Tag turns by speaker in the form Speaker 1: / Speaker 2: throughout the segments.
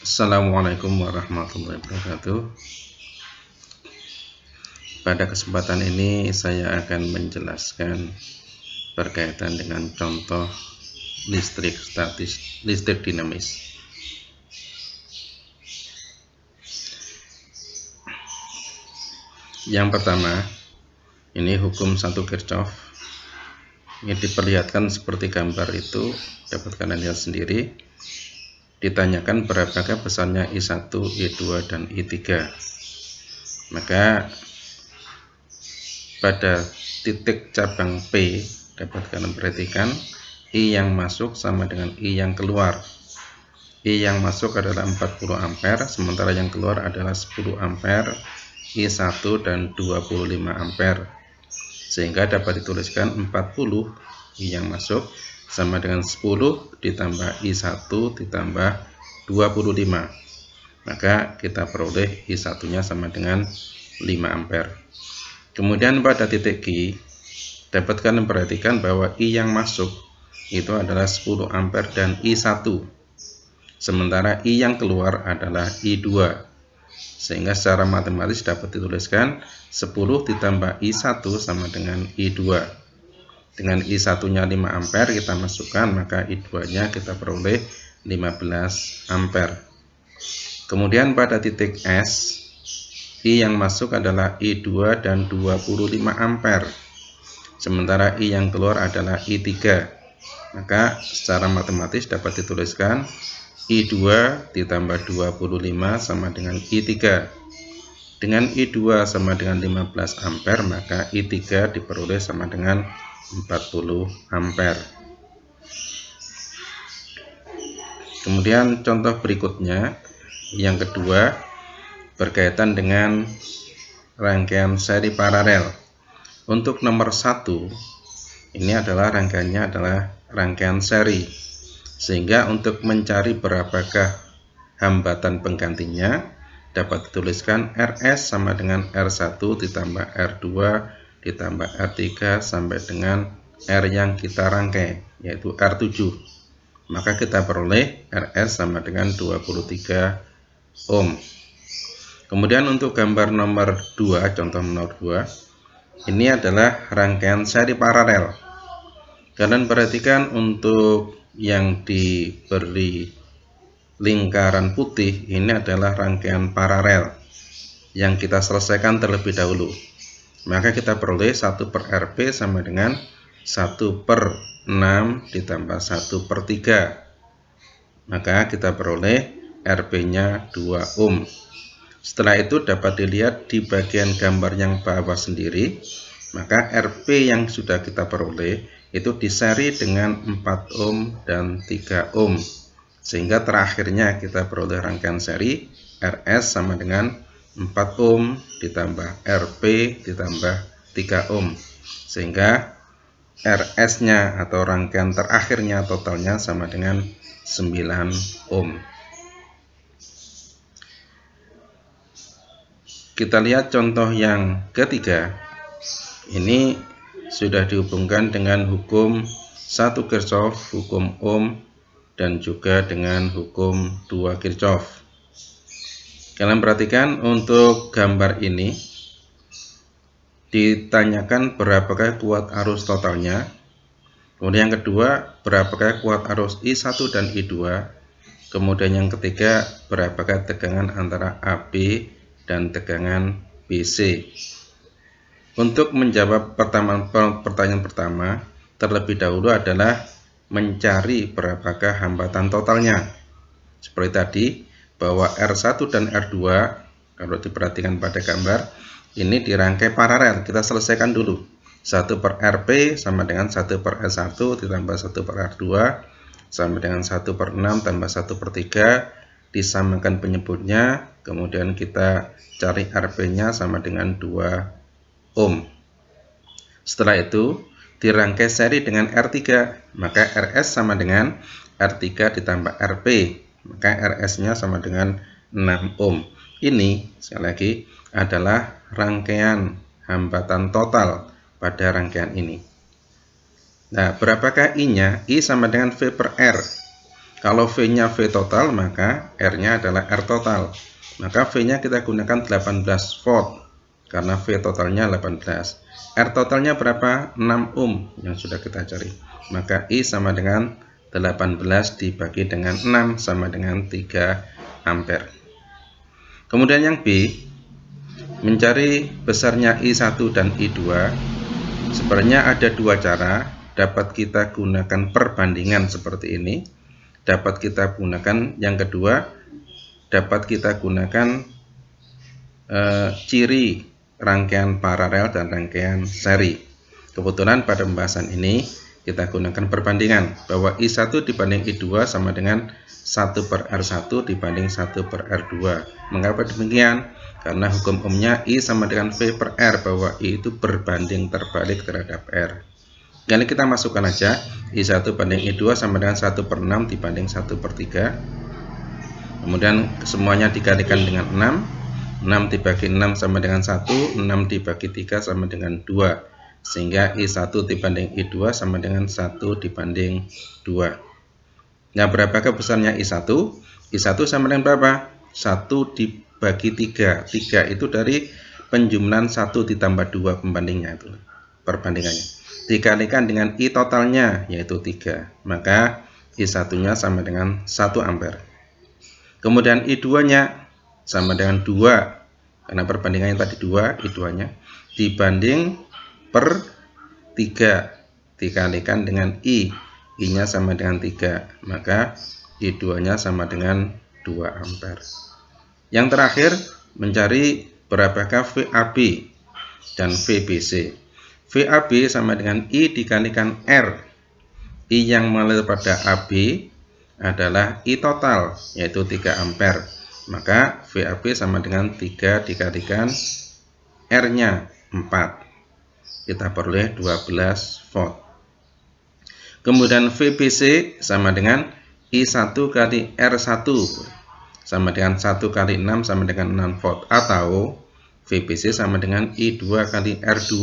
Speaker 1: Assalamualaikum warahmatullahi wabarakatuh. Pada kesempatan ini saya akan menjelaskan berkaitan dengan contoh listrik statis, listrik dinamis. Yang pertama, ini hukum 1 Kirchhoff. Ini diperlihatkan seperti gambar itu, dapat kalian lihat sendiri. Ditanyakan berapakah besarnya I1, I2, dan I3. Maka pada titik cabang P dapat kalian perhatikan I yang masuk sama dengan I yang keluar. I yang masuk adalah 40 ampere, sementara yang keluar adalah 10 ampere, I1 dan 25 ampere. Sehingga dapat dituliskan 40 I yang masuk sama dengan 10 ditambah I1 ditambah 25. Maka kita peroleh I1 nya sama dengan 5 ampere. Kemudian pada titik Q dapat kalian perhatikan bahwa I yang masuk itu adalah 10 ampere dan I1, sementara I yang keluar adalah I2. Sehingga secara matematis dapat dituliskan 10 ditambah I1 sama dengan I2. Dengan I1 nya 5 ampere kita masukkan, maka I2 nya kita peroleh 15 ampere. Kemudian pada titik S, I yang masuk adalah I2 dan 25 ampere, sementara I yang keluar adalah I3. Maka secara matematis dapat dituliskan I2 ditambah 25 sama dengan I3. Dengan I2 sama dengan 15 ampere, maka I3 diperoleh sama dengan 40 ampere. Kemudian contoh berikutnya, yang kedua, berkaitan dengan rangkaian seri paralel. Untuk nomor 1, ini adalah rangkaiannya adalah rangkaian seri. Sehingga untuk mencari berapakah hambatan penggantinya, dapat dituliskan RS sama dengan R1 ditambah R2 ditambah R3 sampai dengan R yang kita rangkai, yaitu R7. Maka kita peroleh RS sama dengan 23 ohm. Kemudian untuk gambar nomor 2, contoh nomor 2, ini adalah rangkaian seri paralel. Kalian perhatikan untuk yang diberi lingkaran putih, ini adalah rangkaian paralel yang kita selesaikan terlebih dahulu. Maka kita peroleh 1 per Rp sama dengan 1 per 6 ditambah 1 per 3. Maka kita peroleh Rp nya 2 ohm. Setelah itu dapat dilihat di bagian gambar yang bawah sendiri, maka Rp yang sudah kita peroleh itu diseri dengan 4 ohm dan 3 ohm. Sehingga terakhirnya kita peroleh rangkaian seri RS sama dengan 4 ohm ditambah Rp ditambah 3 ohm. Sehingga RS nya atau rangkaian terakhirnya totalnya sama dengan 9 ohm. Kita lihat contoh yang ketiga. Ini sudah dihubungkan dengan hukum 1 Kirchhoff, hukum Ohm, dan juga dengan hukum 2 Kirchhoff. Kalian perhatikan untuk gambar ini ditanyakan berapakah kuat arus totalnya. Kemudian yang kedua, berapakah kuat arus I1 dan I2. Kemudian yang ketiga, berapakah tegangan antara AB dan tegangan BC. Untuk menjawab pertanyaan pertama, terlebih dahulu adalah mencari berapakah hambatan totalnya. Seperti tadi, bahwa R1 dan R2, kalau diperhatikan pada gambar, ini dirangkai paralel. Kita selesaikan dulu. 1 per Rp sama dengan 1 per S1 ditambah 1 per R2 sama dengan 1 per 6 tambah 1 per 3, disamakan penyebutnya, kemudian kita cari Rp nya sama dengan 2 ohm. Setelah itu dirangkai seri dengan R3, maka RS sama dengan R3 ditambah Rp, maka RS nya sama dengan 6 ohm. Ini sekali lagi adalah rangkaian hambatan total pada rangkaian ini. Nah, berapakah I nya? I sama dengan V per R. Kalau V-nya V total, maka R-nya adalah R total. Maka V-nya kita gunakan 18 volt karena V totalnya 18. R totalnya berapa? 6 ohm yang sudah kita cari. Maka I sama dengan 18 dibagi dengan 6 sama dengan 3 ampere. Kemudian yang B, mencari besarnya I1 dan I2. Sebenarnya ada dua cara. Dapat kita gunakan perbandingan seperti ini. Dapat kita gunakan yang kedua, dapat kita gunakan ciri rangkaian paralel dan rangkaian seri. Kebetulan pada pembahasan ini kita gunakan perbandingan bahwa I1 dibanding I2 sama dengan 1/R1 dibanding 1/R2. Mengapa demikian? Karena hukum ohmnya I sama dengan V/R, bahwa I itu berbanding terbalik terhadap R. Jadi kita masukkan aja I1 banding I2 sama dengan 1/6 dibanding 1/3. Kemudian semuanya dikalikan dengan 6. 6 dibagi 6 sama dengan 1, 6 dibagi 3 sama dengan 2. Sehingga I1 dibanding I2 sama dengan 1 dibanding 2. Nah, berapakah besarnya I1? I1 sama dengan berapa? 1 dibagi 3. 3 itu dari penjumlahan 1 ditambah 2 pembandingnya, itu perbandingannya. Dikalikan dengan I totalnya, yaitu 3. Maka I1-nya sama dengan 1 ampere. Kemudian I2-nya sama dengan 2, karena perbandingannya tadi 2, I2-nya dibanding per 3, dikalikan dengan I-nya sama dengan 3, maka I2-nya sama dengan 2 ampere. Yang terakhir, mencari berapakah VAB dan VBC. VAB sama dengan I dikalikan R. I yang mengalir pada AB adalah I total, yaitu 3 ampere. Maka VAB sama dengan 3 dikalikan R-nya 4. Kita peroleh 12 volt. Kemudian VBC sama dengan I1 kali R1 sama dengan 1 kali 6 sama dengan 6 volt. Atau VBC sama dengan I2 kali R2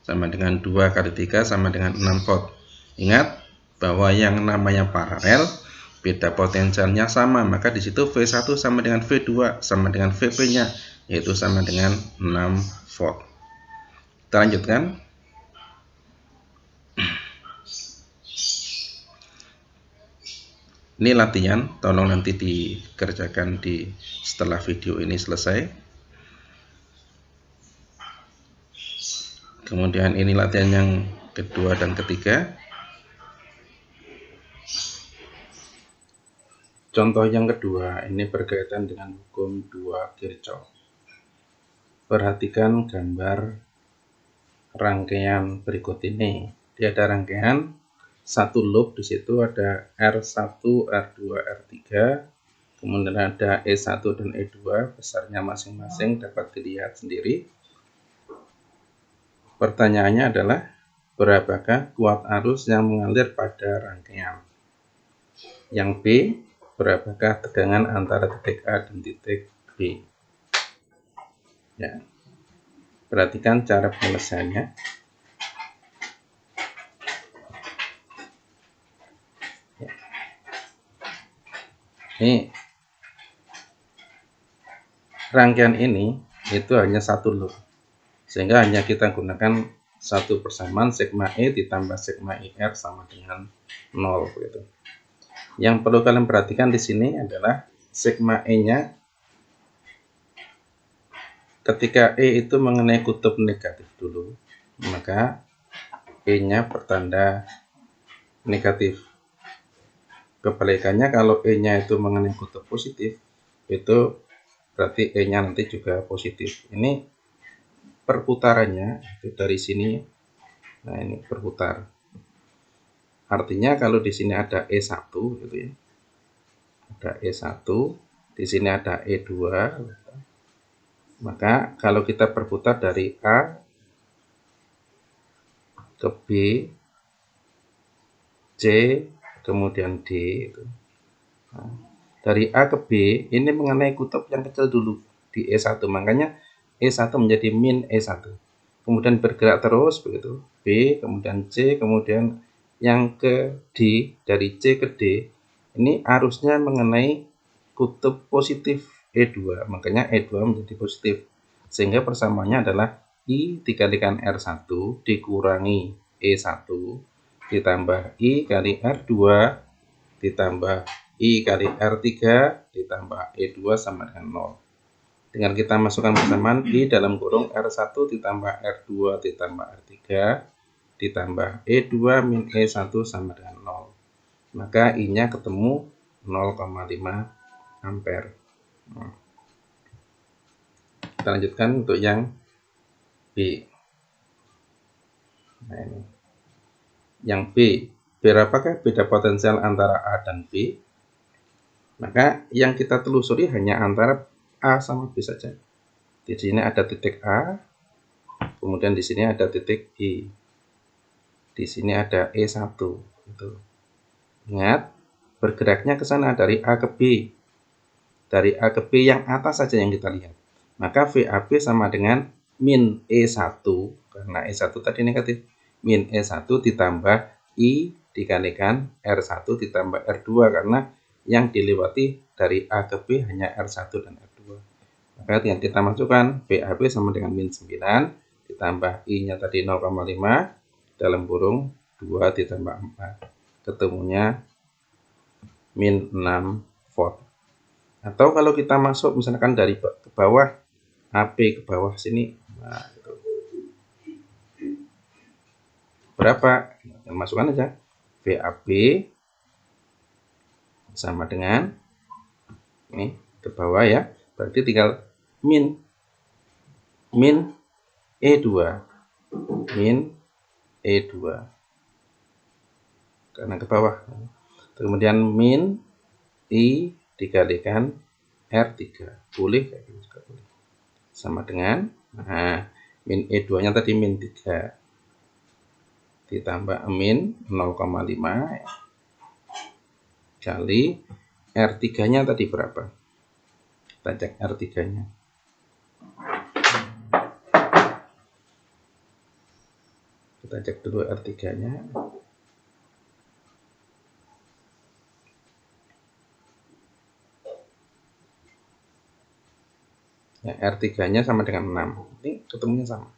Speaker 1: sama dengan 2 kali 3 sama dengan 6 volt. Ingat bahwa yang namanya paralel, beda potensialnya sama, maka di situ V1 sama dengan V2 sama dengan VB-nya, yaitu sama dengan 6 volt. Kita lanjutkan. Ini latihan, tolong nanti dikerjakan setelah video ini selesai. Kemudian ini latihan yang kedua dan ketiga. Contoh yang kedua, ini berkaitan dengan hukum 2 Kirchhoff. Perhatikan gambar rangkaian berikut ini. Dia ada rangkaian satu loop, di situ ada R1, R2, R3. Kemudian ada E1 dan E2, besarnya masing-masing dapat dilihat sendiri. Pertanyaannya adalah, berapakah kuat arus yang mengalir pada rangkaian? Yang B, berapakah tegangan antara titik A dan titik B? Ya. Perhatikan cara penyelesaiannya. Ya. Ini rangkaian ini itu hanya satu loop, sehingga hanya kita gunakan satu persamaan sigma E ditambah sigma IR sama dengan 0 begitu. Yang perlu kalian perhatikan di sini adalah sigma E-nya ketika E itu mengenai kutub negatif dulu, maka E-nya bertanda negatif. Kebalikannya, kalau E-nya itu mengenai kutub positif, itu berarti E-nya nanti juga positif. Ini perputarannya itu dari sini. Nah, ini berputar. Artinya kalau di sini ada E1 gitu ya. Ada E1, di sini ada E2. Maka kalau kita berputar dari A ke B, C, kemudian D itu. Nah, dari A ke B ini mengenai kutub yang kecil dulu di E1, makanya E1 menjadi min E1. Kemudian bergerak terus begitu, B, kemudian C, kemudian yang ke D, dari C ke D ini arusnya mengenai kutub positif E2, makanya E2 menjadi positif, sehingga persamaannya adalah I dikalikan R1 dikurangi E1 ditambah I kali R2 ditambah I kali R3 ditambah E2 sama dengan 0. Dengan kita masukkan persamaan I dalam kurung R1 ditambah R2 ditambah R3 ditambah E2 min E1 sama dengan 0. Maka I-nya ketemu 0,5 ampere. Kita lanjutkan untuk yang B. Nah, ini. Yang B, berapakah beda potensial antara A dan B? Maka yang kita telusuri hanya antara A sama B saja. Di sini ada titik A, kemudian di sini ada titik I. Di sini ada E1. Gitu. Ingat, bergeraknya ke sana dari A ke B. Dari A ke B yang atas saja yang kita lihat. Maka VAB sama dengan min E1, karena E1 tadi negatif. Min E1 ditambah I dikalikan R1 ditambah R2, karena yang dilewati dari A ke B hanya R1 dan R2. Maka yang kita masukkan VAB sama dengan min 9 ditambah I-nya tadi 0,5 dalam kurung 2 ditambah 4. Ketemunya min 6 volt. Atau kalau kita masuk misalkan dari ke bawah, AP ke bawah sini, nah, gitu. Berapa? Masukkan aja VAB sama dengan ini ke bawah ya, berarti tinggal min E2 karena ke bawah, kemudian min I dikalikan R3, boleh kayak gitu juga boleh, sama dengan min E2 nya tadi min 3 ditambah min 0,5 kali R3 nya tadi berapa, kita cek R3 nya. Kita cek dulu R3 nya. Ya, R3 nya sama dengan 6. Ini ketemunya sama.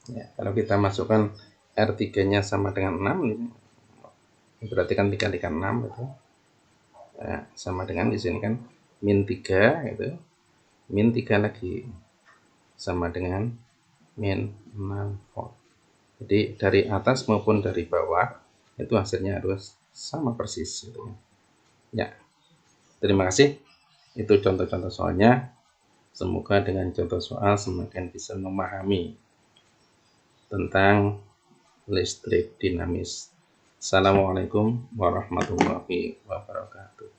Speaker 1: Ya, kalau kita masukkan R3 nya sama dengan 6, berarti kan dikalikan 6 gitu. Ya, sama dengan di sini kan min 3 gitu. Min 3 lagi sama dengan min 6 volt. Jadi dari atas maupun dari bawah itu hasilnya harus sama persis gitu. Ya. Terima kasih. Itu contoh-contoh soalnya. Semoga dengan contoh soal semakin bisa memahami tentang listrik dinamis. Assalamualaikum warahmatullahi wabarakatuh.